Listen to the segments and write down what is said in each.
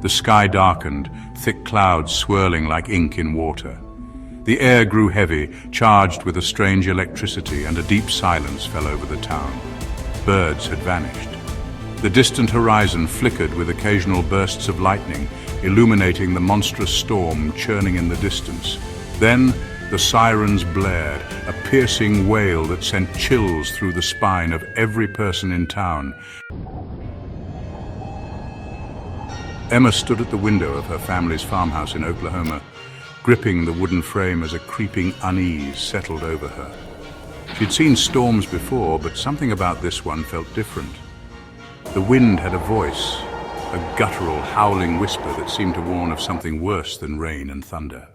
The sky darkened, thick clouds swirling like ink in water. The air grew heavy, charged with a strange electricity, and a deep silence fell over the town. Birds had vanished. The distant horizon flickered with occasional bursts of lightning, illuminating the monstrous storm churning in the distance. Then the sirens blared, a piercing wail that sent chills through the spine of every person in town. Emma stood at the window of her family's farmhouse in Oklahoma, gripping the wooden frame as a creeping unease settled over her. She'd seen storms before, but something about this one felt different. The wind had a voice, a guttural, howling whisper that seemed to warn of something worse than rain and thunder.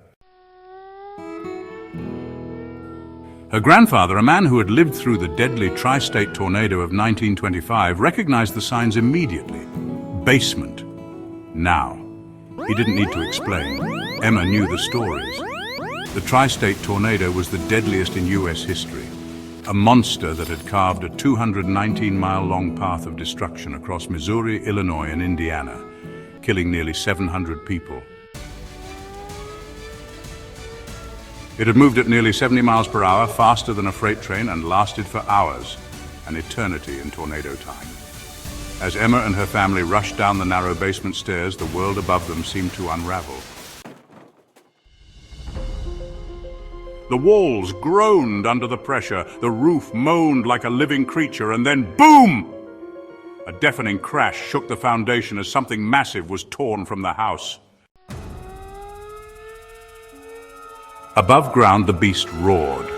Her grandfather, a man who had lived through the deadly tri-state tornado of 1925, recognized the signs immediately. Basement. Now. He didn't need to explain. Emma knew the stories. The tri-state tornado was the deadliest in U.S. history. A monster that had carved a 219-mile-long path of destruction across Missouri, Illinois, and Indiana, killing nearly 700 people. It had moved at nearly 70 miles per hour, faster than a freight train, and lasted for hours, an eternity in tornado time. As Emma and her family rushed down the narrow basement stairs, the world above them seemed to unravel. The walls groaned under the pressure, the roof moaned like a living creature, and then boom! A deafening crash shook the foundation as something massive was torn from the house. Above ground, the beast roared.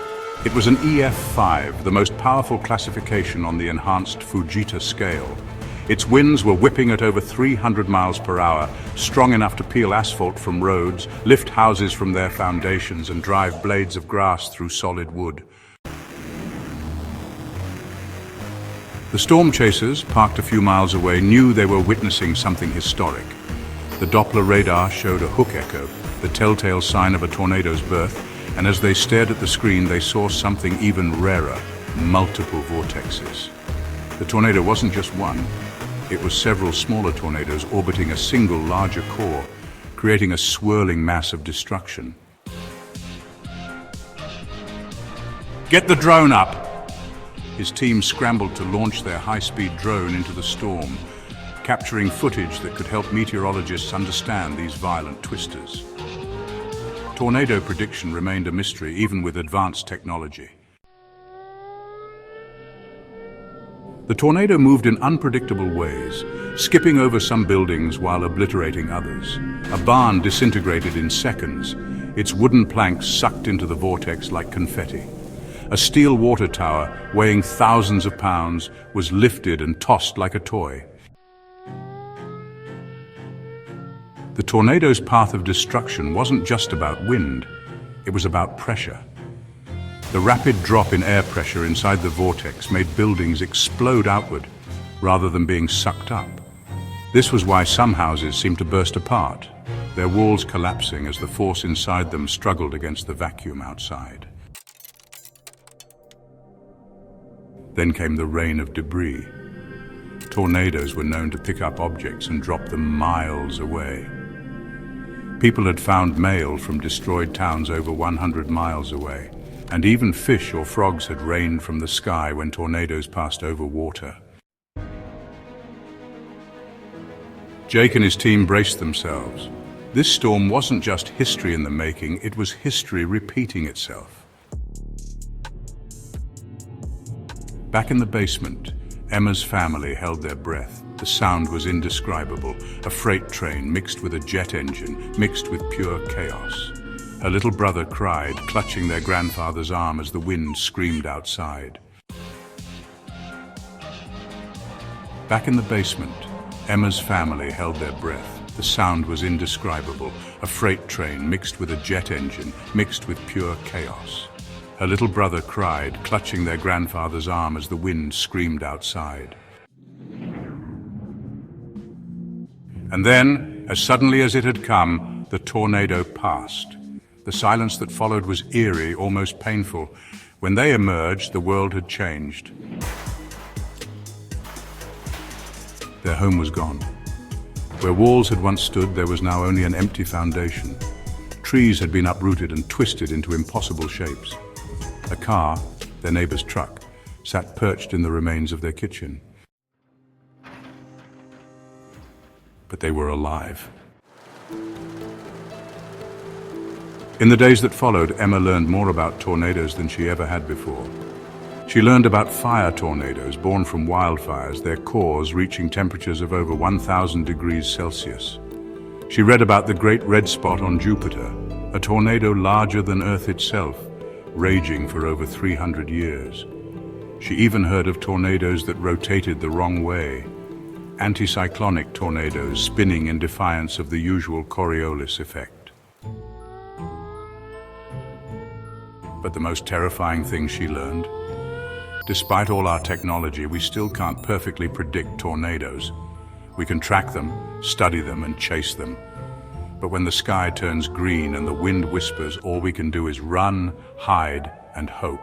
It was an EF5, the most powerful classification on the enhanced Fujita scale. Its winds were whipping at over 300 miles per hour, strong enough to peel asphalt from roads, lift houses from their foundations, and drive blades of grass through solid wood. The storm chasers, parked a few miles away, knew they were witnessing something historic. The Doppler radar showed a hook echo, the telltale sign of a tornado's birth, and as they stared at the screen, they saw something even rarer: multiple vortexes. The tornado wasn't just one. It was several smaller tornadoes orbiting a single larger core, creating a swirling mass of destruction. "Get the drone up!" His team scrambled to launch their high-speed drone into the storm, capturing footage that could help meteorologists understand these violent twisters. Tornado prediction remained a mystery even with advanced technology. The tornado moved in unpredictable ways, skipping over some buildings while obliterating others. A barn disintegrated in seconds, its wooden planks sucked into the vortex like confetti. A steel water tower, weighing thousands of pounds, was lifted and tossed like a toy. The tornado's path of destruction wasn't just about wind, it was about pressure. The rapid drop in air pressure inside the vortex made buildings explode outward, rather than being sucked up. This was why some houses seemed to burst apart, their walls collapsing as the force inside them struggled against the vacuum outside. Then came the rain of debris. Tornadoes were known to pick up objects and drop them miles away. People had found mail from destroyed towns over 100 miles away. And even fish or frogs had rained from the sky when tornadoes passed over water. Jake and his team braced themselves. This storm wasn't just history in the making, it was history repeating itself. Back in the basement, Emma's family held their breath. The sound was indescribable, a freight train mixed with a jet engine, mixed with pure chaos. Her little brother cried, clutching their grandfather's arm as the wind screamed outside. Back in the basement, Emma's family held their breath. The sound was indescribable, a freight train mixed with a jet engine, mixed with pure chaos. Her little brother cried, clutching their grandfather's arm as the wind screamed outside. And then, as suddenly as it had come, the tornado passed. The silence that followed was eerie, almost painful. When they emerged, the world had changed. Their home was gone. Where walls had once stood, there was now only an empty foundation. Trees had been uprooted and twisted into impossible shapes. A car, their neighbor's truck, sat perched in the remains of their kitchen. But they were alive. In the days that followed, Emma learned more about tornadoes than she ever had before. She learned about fire tornadoes born from wildfires, their cores reaching temperatures of over 1,000 degrees Celsius. She read about the Great Red Spot on Jupiter, a tornado larger than Earth itself, raging for over 300 years. She even heard of tornadoes that rotated the wrong way, anticyclonic tornadoes spinning in defiance of the usual Coriolis effect. But the most terrifying thing she learned: despite all our technology, we still can't perfectly predict tornadoes. We can track them, study them, and chase them. But when the sky turns green and the wind whispers, all we can do is run, hide, and hope.